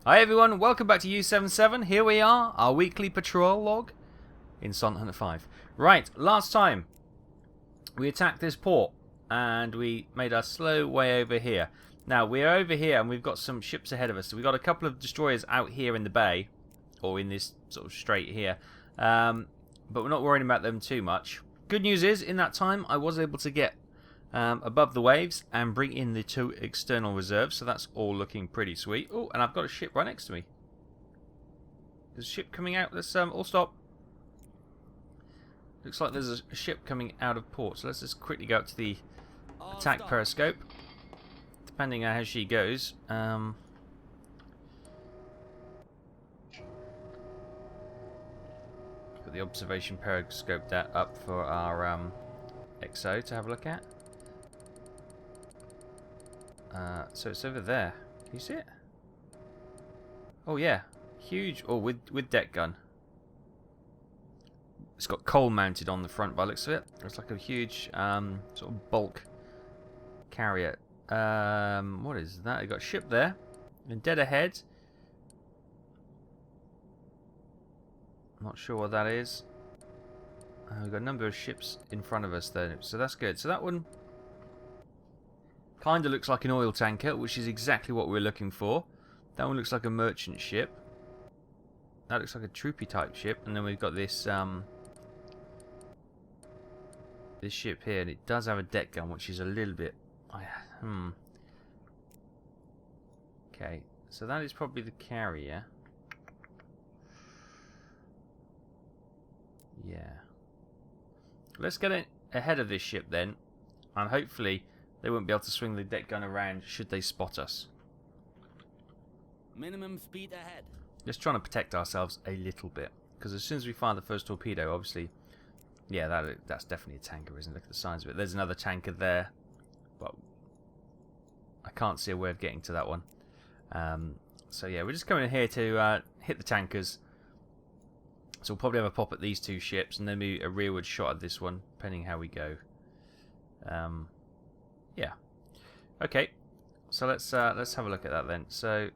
Hi everyone, welcome back to U77. Here we are, our weekly patrol log in Sonnet Hunter 5. Right, last time we attacked this port and we made our slow way over here. Now we're over here and we've got some ships ahead of us. So we've got a couple of destroyers out here in the bay, or in this sort of strait here. But we're not worrying about them too much. Good news is, in that time I was able to get above the waves and bring in the 2 external reserves, so that's all looking pretty sweet. Oh, and I've got a ship right next to me. There's a ship coming out. Let's all stop. Looks like there's a ship coming out of port, so let's just quickly go up to the attack periscope. Depending on how she goes. Got the observation periscope that up for our Exile to have a look at. So it's over there. Can you see it? Oh yeah, huge. Oh, with deck gun. It's got coal mounted on the front by the looks of it. It's like a huge sort of bulk carrier. What is that? You got a ship there, and dead ahead. I'm not sure what that is. We've got a number of ships in front of us there, so that's good. So that one kind of looks like an oil tanker, which is exactly what we're looking for. That one looks like a merchant ship. That looks like a troopy type ship, and then we've got this this ship here, and it does have a deck gun, which is a little bit. Okay, so that is probably the carrier. Yeah. Let's get it ahead of this ship then, and hopefully they won't be able to swing the deck gun around should they spot us. Minimum speed ahead. Just trying to protect ourselves a little bit, because as soon as we fire the first torpedo, obviously, yeah, that's definitely a tanker, isn't it? Look at the signs of it. There's another tanker there, but I can't see a way of getting to that one. So yeah, we're just coming in here to hit the tankers. So we'll probably have a pop at these 2 ships, and then maybe a rearward shot at this one, depending how we go. Yeah. Okay. So let's have a look at that then. So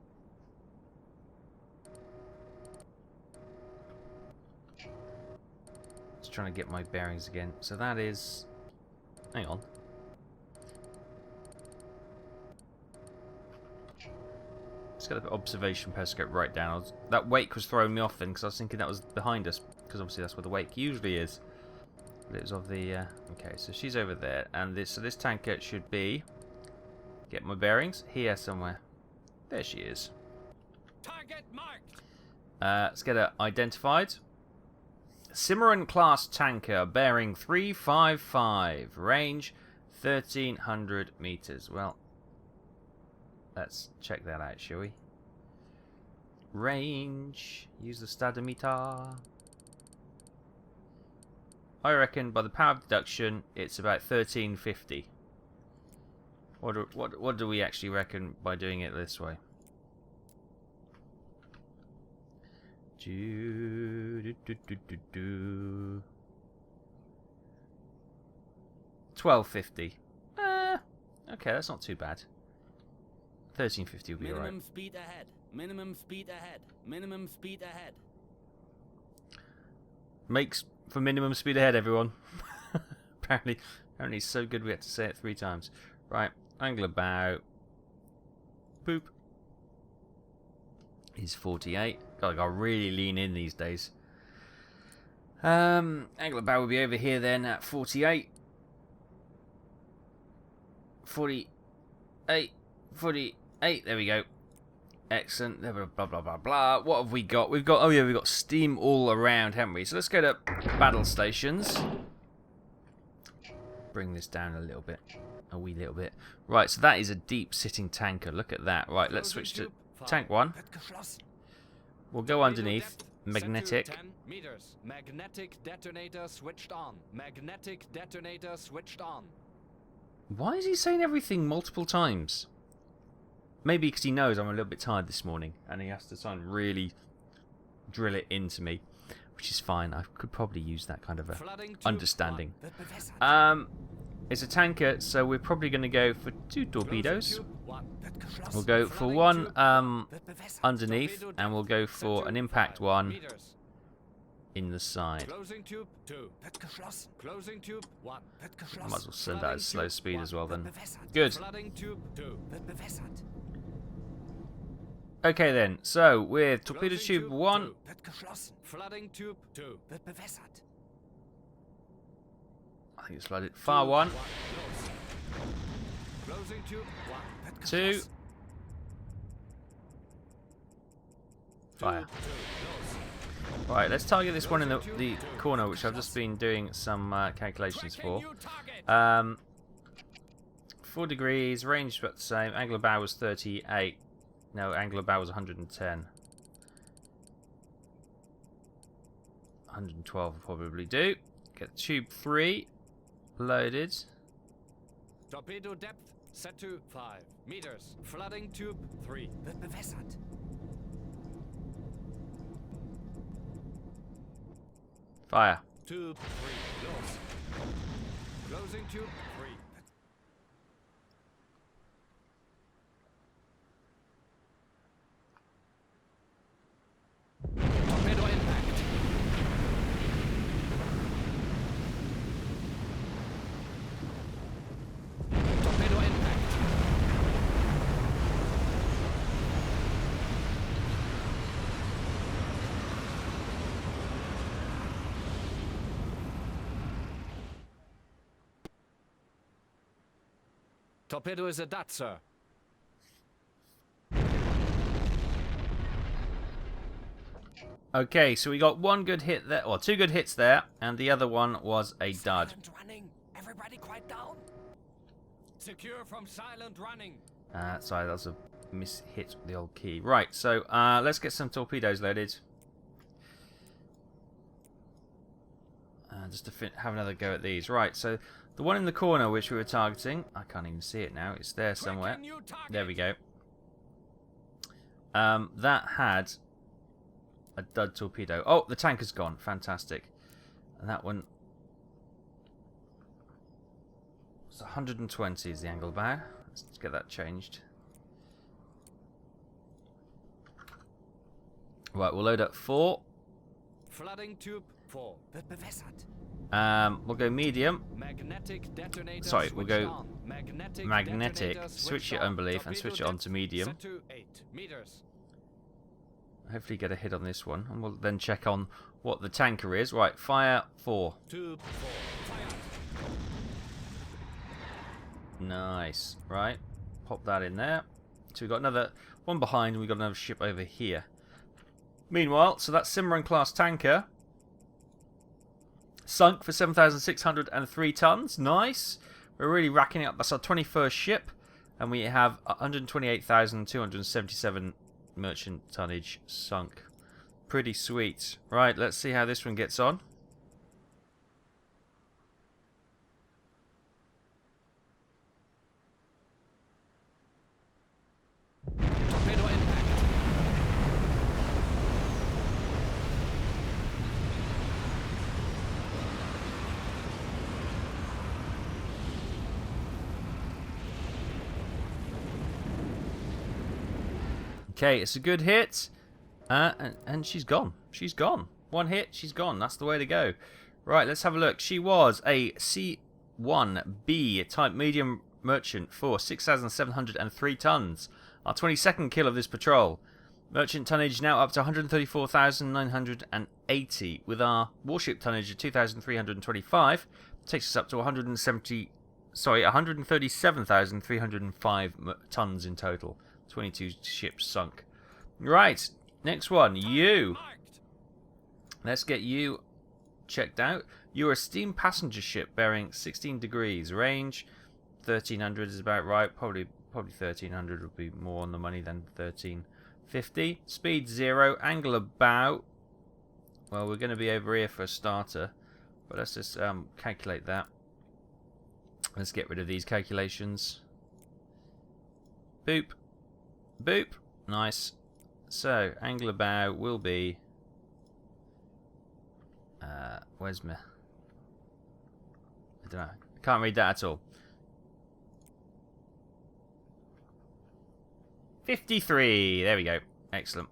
just trying to get my bearings again. So that is. Hang on. Let's get the observation periscope right down. That wake was throwing me off then, because I was thinking that was behind us, because obviously that's where the wake usually is. But it was of the. Okay, so she's over there, and this tanker should be. Get my bearings here somewhere. There she is. Target marked. Let's get her identified. Submarine class tanker, bearing 355, range 1300 meters. Well, let's check that out, shall we? Range. Use the stadometer. I reckon by the power of deduction, it's about 1350. What do we actually reckon by doing it this way? 1250. Okay, that's not too bad. 1350 will be alright. Minimum speed ahead. Minimum speed ahead. Minimum speed ahead. Makes for minimum speed ahead, everyone. apparently it's so good we had to say it 3 times. Right, angle of bow. Boop. Is 48. God, I gotta really lean in these days. Angle of bow will be over here then at 48. 48. 48. There we go. Excellent. Blah, blah, blah, blah, blah. What have we got? We've got, oh yeah, we've got steam all around, haven't we? So let's go to battle stations. Bring this down a little bit. A wee little bit. Right, so that is a deep sitting tanker. Look at that. Right, let's switch to tank 1. We'll go underneath. Magnetic. 10 meters. Magnetic detonator switched on. Magnetic detonator switched on. Why is he saying everything multiple times? Maybe because he knows I'm a little bit tired this morning, and he has to try and really drill it into me, which is fine. I could probably use that kind of a understanding. It's a tanker, so we're probably going to go for 2 torpedoes. We'll go for one underneath, and we'll go for an impact one in the side. Closing tube 2. Closing tube 1. I might as well send that at slow speed as well then. Good. Flooding tube 2. Okay then, so with torpedo tube 1, Flooding tube 2. I think it's flooded. Far 1, Closing tube 1. 2, fire. Right, let's target this one in the corner, which I've just been doing some calculations for. 4 degrees, range about the same. Angle of bow was 38. No, angle of bow was 110. 112 will probably do. Get tube 3 loaded. Torpedo depth set to 5 meters. Flooding tube 3. Fire. Tube 3. Close. Closing tube 3. Torpedo impact. Torpedo impact. Torpedo is a dot, sir. Okay, so we got one good hit there, or 2 good hits there, and the other one was a dud. Running. Everybody quiet down. Secure from silent running. Sorry, that was a miss-hit with the old key. Right, so let's get some torpedoes loaded. Just to have another go at these. Right, so the one in the corner which we were targeting, I can't even see it now, it's there somewhere. There we go. That had a dud torpedo. Oh, the tanker's gone. Fantastic. And that one... It's 120 is the angle bow. Let's get that changed. Right, we'll load up 4. Flooding tube 4. We'll go medium. Magnetic detonator. Sorry, we'll go on. magnetic. Switch it unbelief and switch it on to medium. Set to 8 meters. Hopefully get a hit on this one, and we'll then check on what the tanker is. Right, fire 4. Tube 4. Fire. Nice. Right, pop that in there. So we've got another one behind, and we've got another ship over here. Meanwhile, so that submarine class tanker sunk for 7,603 tons. Nice. We're really racking it up. That's our 21st ship, and we have 128,277 merchant tonnage sunk. Pretty sweet. Right, let's see how this one gets on. Torpedo impact. Okay, it's a good hit. And she's gone. She's gone. One hit, she's gone. That's the way to go. Right, let's have a look. She was a C1B type medium merchant for 6,703 tons. Our 22nd kill of this patrol. Merchant tonnage now up to 134,980, with our warship tonnage of 2,325. Takes us up to 137,305 tons in total. 22 ships sunk. Right, next one, you. Let's get you checked out. You're a steam passenger ship bearing 16 degrees. Range 1,300 is about right. Probably 1,300 would be more on the money than 1,350. Speed 0. Angle of bow. Well, we're going to be over here for a starter, but let's just calculate that. Let's get rid of these calculations. Boop. Boop. Nice. So, angle of bow will be... where's my... I don't know. I can't read that at all. 53. There we go. Excellent.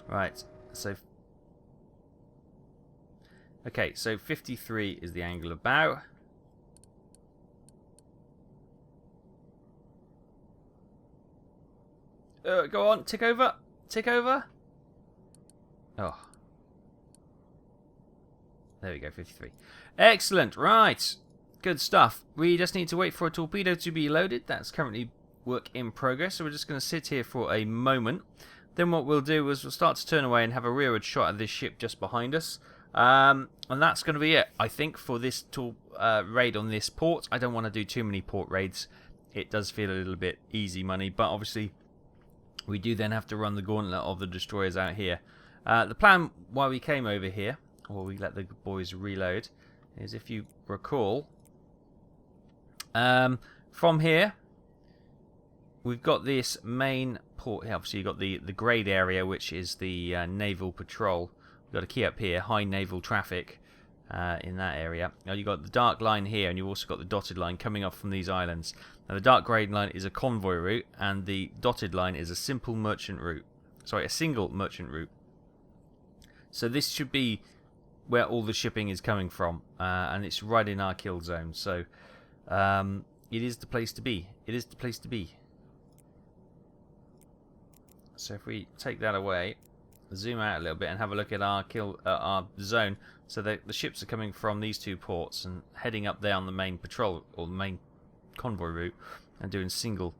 Right. So. Okay, so 53 is the angle of bow. Go on, tick over. Tick over. Oh. There we go, 53. Excellent, right. Good stuff. We just need to wait for a torpedo to be loaded. That's currently work in progress, so we're just going to sit here for a moment. Then what we'll do is we'll start to turn away and have a rearward shot of this ship just behind us. And that's going to be it, I think, for this raid on this port. I don't want to do too many port raids. It does feel a little bit easy money, but obviously we do then have to run the gauntlet of the destroyers out here. The plan while we came over here, or we let the boys reload, is, if you recall, from here we've got this main port here. Obviously you've got the greyed area, which is the naval patrol. We've got a key up here, high naval traffic in that area. Now you've got the dark line here, and you've also got the dotted line coming off from these islands. Now the dark grey line is a convoy route, and the dotted line is a simple merchant route. Sorry, a single merchant route. So this should be where all the shipping is coming from, and it's right in our kill zone. So it is the place to be. It is the place to be. So if we take that away, zoom out a little bit and have a look at our our zone. So the ships are coming from these two ports and heading up there on the main patrol, or the main convoy route, and doing single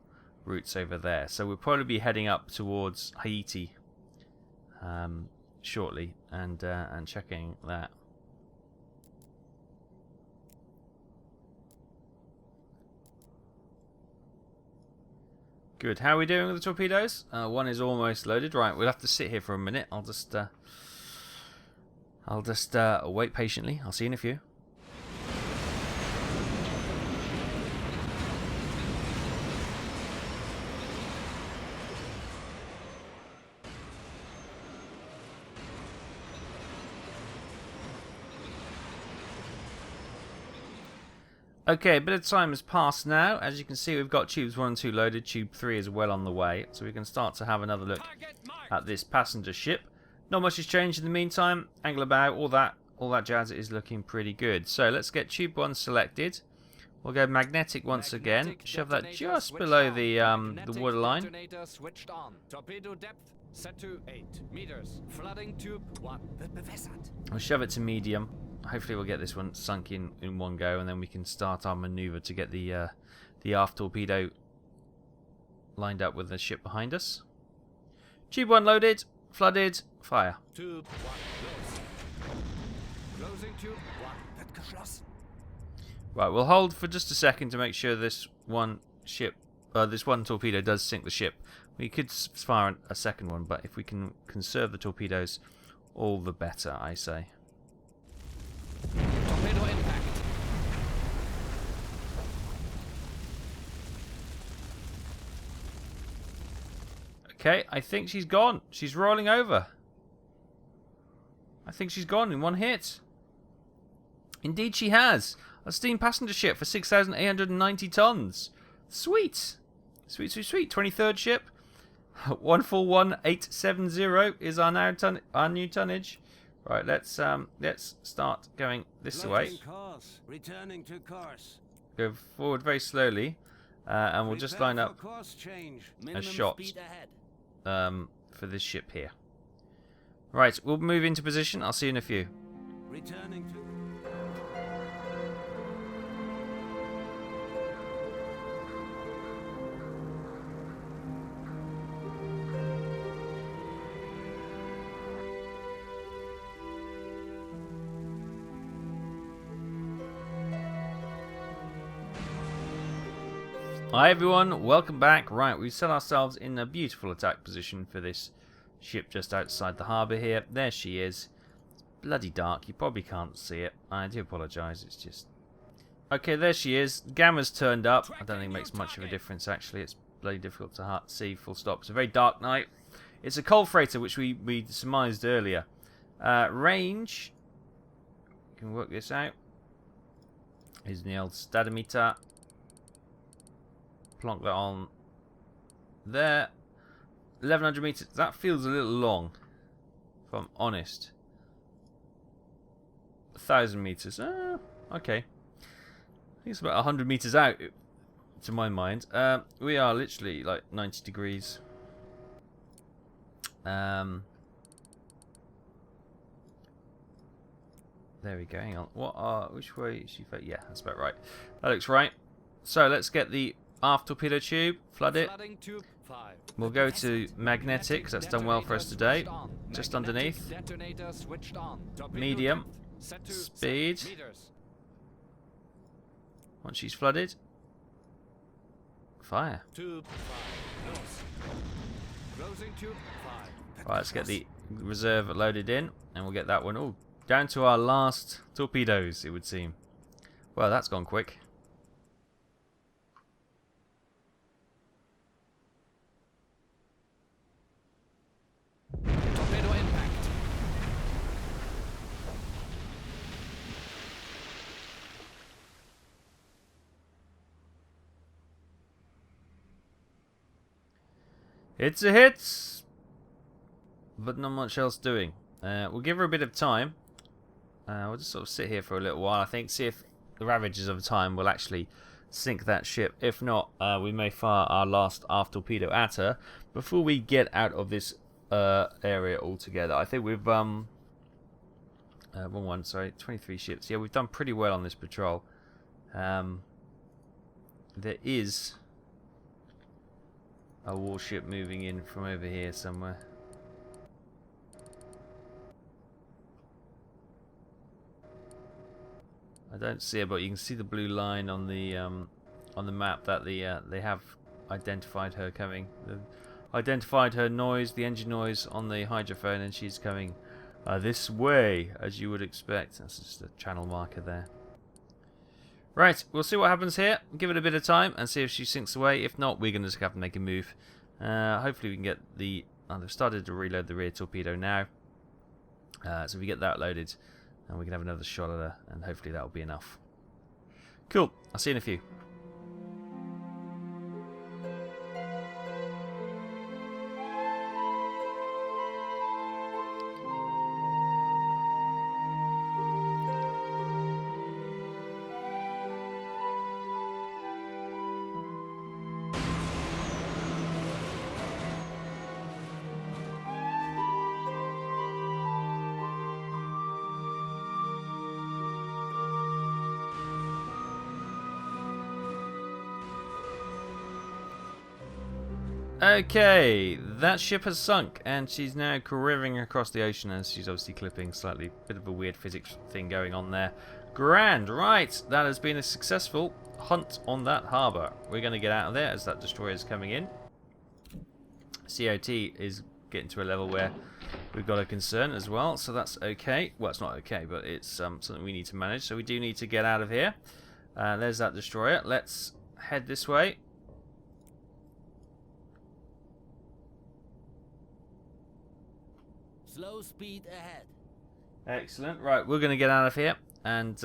routes over there. So we'll probably be heading up towards Haiti shortly, and checking that. Good. How are we doing with the torpedoes? One is almost loaded. Right, we'll have to sit here for a minute. I'll just wait patiently. I'll see you in a few. Okay, a bit of time has passed now. As you can see, we've got tubes 1 and 2 loaded. Tube 3 is well on the way. So we can start to have another look at this passenger ship. Not much has changed in the meantime. Angle of bow, all that jazz is looking pretty good. So let's get tube 1 selected. We'll go magnetic once again. Shove that just below the waterline. Torpedo depth set to 8 meters. Flooding tube 1. We'll shove it to medium. Hopefully we'll get this one sunk in one go, and then we can start our maneuver to get the aft torpedo lined up with the ship behind us. Tube 1 loaded, flooded, fire. Tube 1 close. Closing tube 1. Wird geschlossen. Right, we'll hold for just a second to make sure this one torpedo does sink the ship. We could fire a second one, but if we can conserve the torpedoes, all the better, I say. Torpedo impact. Okay, I think she's gone. She's rolling over. I think she's gone in one hit. Indeed she has. A steam passenger ship for 6,890 tons. Sweet. Sweet, sweet, sweet. 23rd ship. 141870 is our new tonnage. Right, let's start going this way. Course. Returning to course. Go forward very slowly, and we'll just line up a shot for this ship here. Right, we'll move into position. I'll see you in a few. Returning to. Hi everyone, welcome back. Right, we've set ourselves in a beautiful attack position for this ship just outside the harbour here. There she is. It's bloody dark, you probably can't see it. I do apologise, it's just... Okay, there she is. Gamma's turned up. I don't think it makes much of a difference actually. It's bloody difficult to see, full stop. It's a very dark night. It's a coal freighter, which we surmised earlier. Range... You can work this out. Here's the old stadimeter. Plonk that on there. 1100 meters. That feels a little long, if I'm honest. 1000 meters. Okay. I think it's about 100 meters out, to my mind. We are literally like 90 degrees. There we go. Hang on. Which way is she? Yeah, that's about right. That looks right. So let's get the aft torpedo tube. Flood it. Flooding tube 5. We'll go to magnetic, because that's done well for us today. Just underneath. Detonator switched on. Torpedo Medium. depth set to Speed. 7 meters. Once she's flooded. Fire. Tube 5 north. Closing tube 5. Right, let's get the reserve loaded in, and we'll get that one. Oh, down to our last torpedoes, it would seem. Well, that's gone quick. Torpedo impact. It's a hit, but not much else doing. We'll give her a bit of time. We'll just sort of sit here for a little while, I think, see if the ravages of time will actually sink that ship. If not, we may fire our last aft torpedo at her before we get out of this area altogether. I think we've wrong one, sorry, 23 ships. Yeah, we've done pretty well on this patrol. There is a warship moving in from over here somewhere. I don't see it, but you can see the blue line on the map that they have identified her coming. They've identified her noise, the engine noise on the hydrophone, and she's coming this way, as you would expect. That's just a channel marker there. Right, we'll see what happens here. Give it a bit of time and see if she sinks away. If not, we're going to just have to make a move. Hopefully we can get the... they've started to reload the rear torpedo now. So if we get that loaded, and we can have another shot at her, and hopefully that'll be enough. Cool, I'll see you in a few. Okay, that ship has sunk, and she's now careering across the ocean as she's obviously clipping slightly. Bit of a weird physics thing going on there. Grand, right, that has been a successful hunt on that harbour. We're going to get out of there as that destroyer is coming in. COT is getting to a level where we've got a concern as well, so that's okay. Well, it's not okay, but it's something we need to manage, so we do need to get out of here. There's that destroyer. Let's head this way. Slow speed ahead. Excellent. Right, we're going to get out of here, and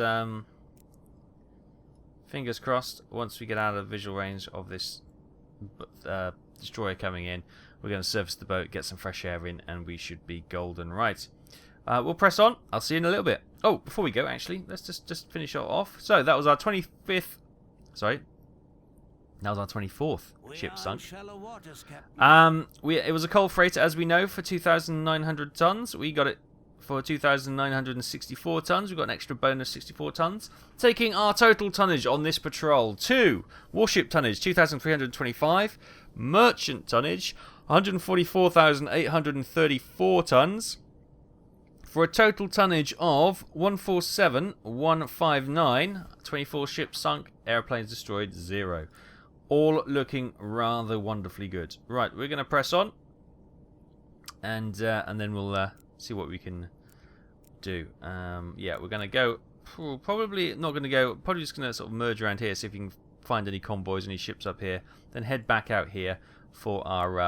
fingers crossed, once we get out of visual range of this destroyer coming in, we're going to surface the boat, get some fresh air in, and we should be golden. Right, we'll press on. I'll see you in a little bit. Oh, before we go, actually, let's just finish it off. So that was our 25th. Sorry. That was our 24th ship sunk. Waters, Captain. It was a coal freighter, as we know, for 2,900 tons. We got it for 2,964 tons. We got an extra bonus 64 tons, taking our total tonnage on this patrol to warship tonnage 2,325, merchant tonnage 144,834 tons, for a total tonnage of 147,159. 24 ships sunk, airplanes destroyed, 0. All looking rather wonderfully good. Right, we're going to press on, and then we'll see what we can do. Yeah, we're going to go. Probably not going to go. Probably just going to sort of merge around here, see if we can find any convoys, any ships up here. Then head back out here for our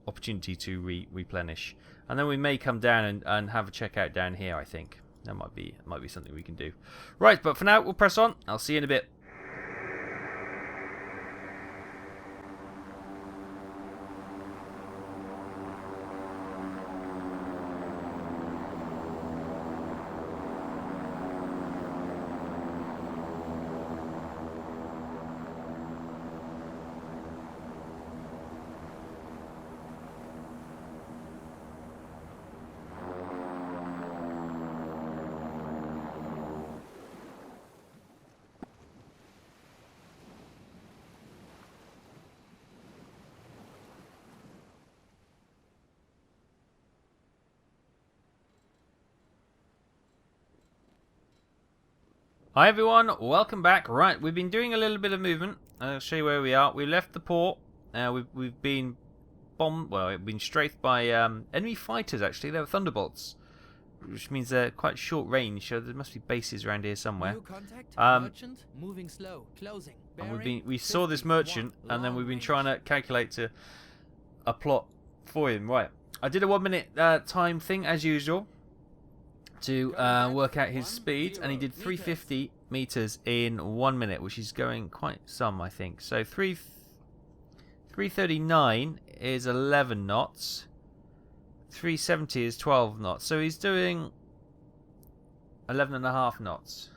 opportunity to replenish, and then we may come down and have a check out down here. I think that might be something we can do. Right, but for now we'll press on. I'll see you in a bit. Hi everyone, welcome back. Right, we've been doing a little bit of movement. I'll show you where we are. We left the port. We've been bombed. Well, we've been strafed by enemy fighters. Actually, they were thunderbolts, which means they're quite short range. So there must be bases around here somewhere. New contact. Merchant moving slow. Closing. And we saw this merchant, and then we've been trying to calculate a plot for him. Right, I did a 1 minute time thing as usual to work out his speed, and he did 350 meters in 1 minute, which is going quite some, I think. So 339 is 11 knots. 370 is 12 knots. So he's doing 11.5 knots.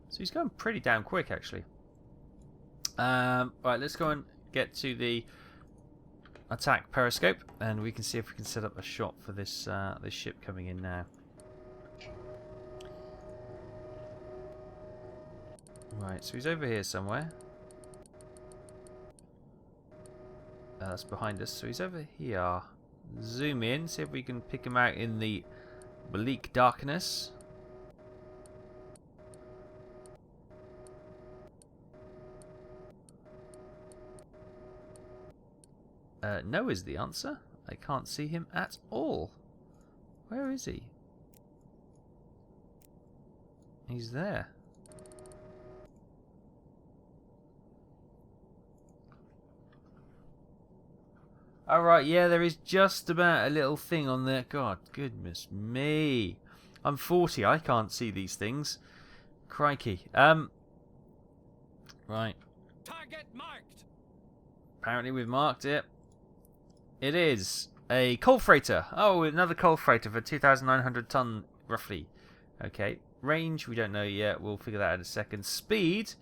So he's going pretty damn quick, actually. Right, let's go and get to the attack periscope, and we can see if we can set up a shot for this this ship coming in now. Right, so he's over here somewhere. That's behind us, so he's over here. Zoom in, see if we can pick him out in the bleak darkness. No is the answer. I can't see him at all. Where is he? He's there. Alright, yeah, there is just about a little thing on there. God, goodness me. I'm 40, I can't see these things. Crikey. Right. Target marked. Apparently we've marked it. It is a coal freighter. Oh, another coal freighter for 2,900 ton, roughly. Okay. Range, we don't know yet. We'll figure that out in a second. Speed,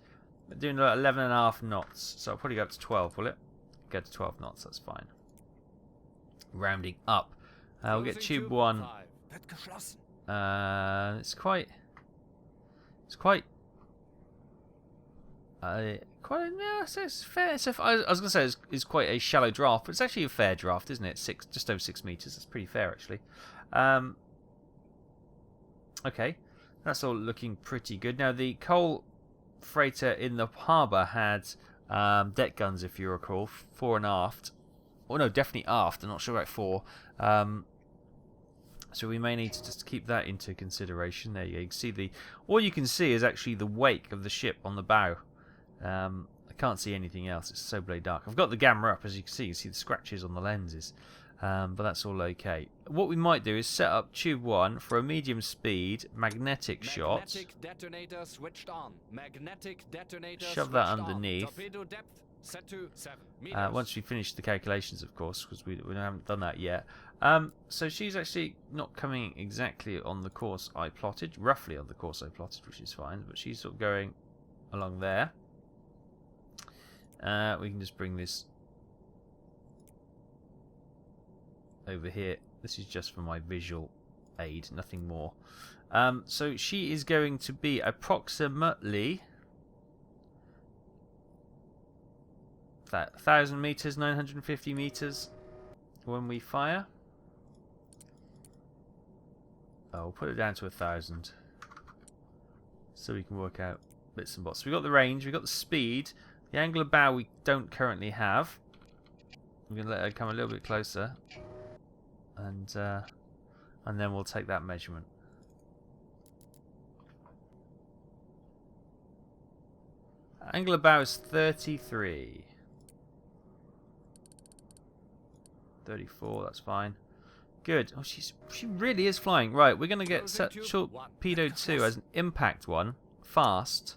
we're doing about 11.5 knots. So I'll probably go up to 12, will it? Go to 12 knots, that's fine. Rounding up. We'll get tube 1. It's quite no, it's fair. I was going to say it's quite a shallow draft, but it's actually a fair draft, isn't it? Just over 6 meters. That's pretty fair, actually. Okay, that's all looking pretty good. Now, the coal freighter in the harbour had deck guns, if you recall, fore and aft. Oh no, definitely aft. I'm not sure about fore. So we may need to just keep that into consideration. There you go. You can see all you can see is actually the wake of the ship on the bow. I can't see anything else. It's so bloody dark. I've got the gamma up, as you can see. You see the scratches on the lenses. But that's all okay. What we might do is set up tube 1 for a medium speed magnetic shot. Magnetic detonator switched on. Magnetic detonator Shove that switched underneath. On. Torpedo depth set to 7 meters. Once we finish the calculations, of course, because we haven't done that yet. So she's actually not coming exactly on the course I plotted, roughly on the course I plotted, which is fine, but she's sort of going along there. We can just bring this over here. This is just for my visual aid, nothing more. So she is going to be approximately 1,000 meters, 950 meters when we fire. We'll put it down to 1,000 so we can work out bits and bobs. So we've got the range, we've got the speed. The angle of bow we don't currently have. I'm going to let her come a little bit closer, and then we'll take that measurement. Angle of bow is 33. 34, that's fine. Good. Oh, she really is flying. Right, we're going to get set torpedo 2 as an impact one, fast.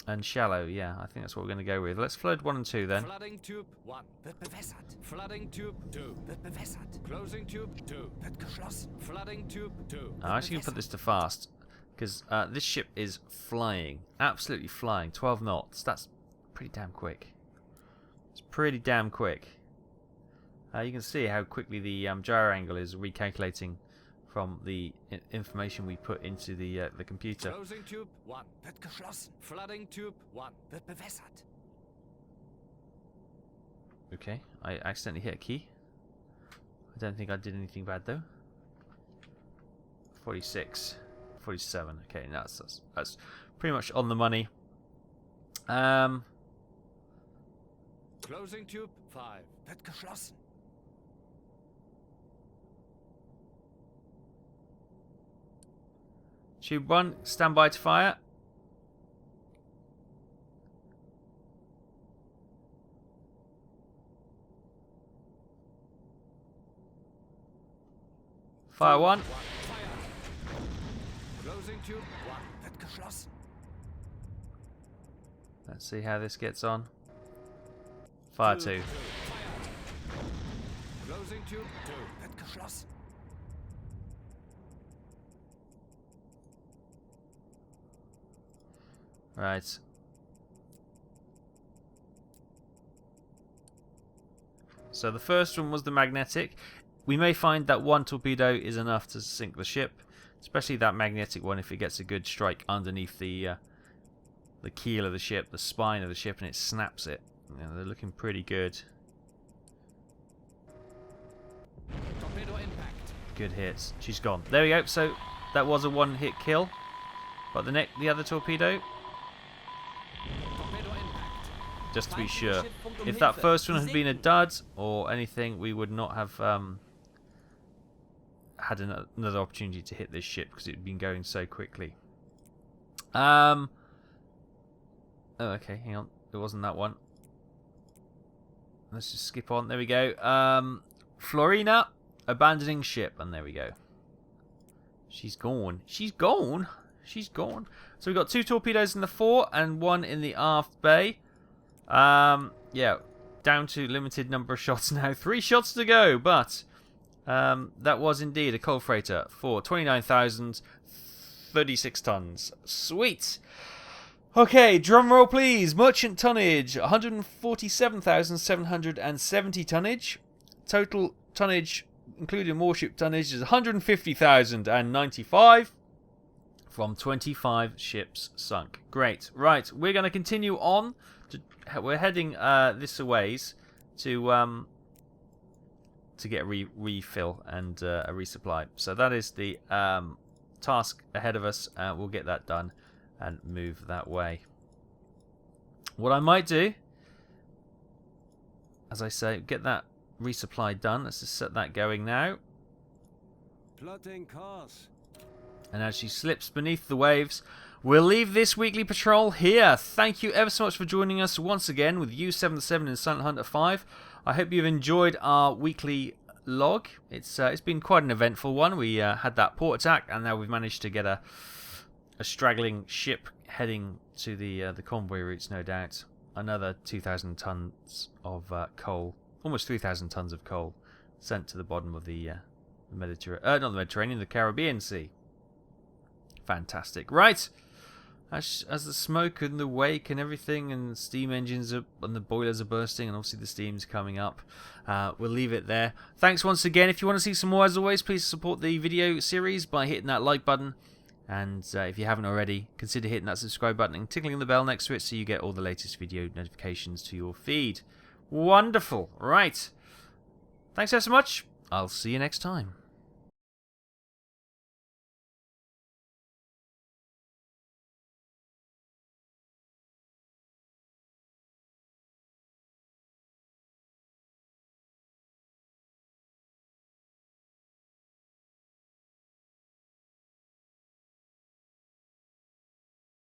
And shallow, yeah, I think that's what we're going to go with. Let's flood 1 and 2 then. Flooding tube 1. Wird bewässert. Flooding tube 2. Wird bewässert. Closing tube 2. Wird geschlossen. Flooding tube 2. I'm actually going to put this to fast, because this ship is flying. Absolutely flying. 12 knots. That's pretty damn quick. It's pretty damn quick. You can see how quickly the gyro angle is recalculating from the information we put into the computer. Closing tube 1. Wird geschlossen. Flooding tube 1. Wird bewässert. Okay, I accidentally hit a key. I don't think I did anything bad though. 46. 47. Okay, that's pretty much on the money. Closing tube 5. Wird geschlossen. Tube 1, stand by to fire. Fire 1. Fire. Closing tube 1. Wird geschlossen. Let's see how this gets on. Fire 2. Fire. Closing tube 2. Wird geschlossen. Right. So the first one was the magnetic. We may find that one torpedo is enough to sink the ship, especially that magnetic one if it gets a good strike underneath the keel of the ship, the spine of the ship, and it snaps it. You know, they're looking pretty good. Torpedo impact. Good hits. She's gone. There we go. So that was a one-hit kill. But the other torpedo, Torpedo impact. just to be sure, if that first one had been a dud or anything, we would not have had another opportunity to hit this ship because it had been going so quickly. Oh, okay, hang on. It wasn't that one. Let's just skip on. There we go. Florina, abandoning ship, and there we go. She's gone. She's gone. She's gone. So we've got 2 torpedoes in the fore and 1 in the aft bay. Yeah, down to limited number of shots now. 3 shots to go, but that was indeed a coal freighter for 29,036 tons. Sweet. Okay, drum roll please. Merchant tonnage, 147,770 tonnage. Total tonnage, including warship tonnage, is 150,095 from 25 ships sunk. Great. Right, we're going to continue on. We're heading this a ways to get a refill and a resupply. So that is the task ahead of us. We'll get that done and move that way. What I might do, as I say, get that resupply done. Let's just set that going now. Plotting course. And as she slips beneath the waves, we'll leave this weekly patrol here. Thank you ever so much for joining us once again with U77 in Silent Hunter 5. I hope you've enjoyed our weekly log. It's been quite an eventful one. We had that port attack, and now we've managed to get a straggling ship heading to the convoy routes, no doubt. Another 2,000 tons of coal, almost 3,000 tons of coal, sent to the bottom of the Mediterranean, not the Mediterranean, the Caribbean Sea. Fantastic. Right, as the smoke and the wake and everything, and steam engines and the boilers are bursting, and obviously the steam's coming up, we'll leave it there. Thanks once again. If you want to see some more, as always, please support the video series by hitting that like button. And if you haven't already, consider hitting that subscribe button and tickling the bell next to it so you get all the latest video notifications to your feed. Wonderful. Right. Thanks so much. I'll see you next time.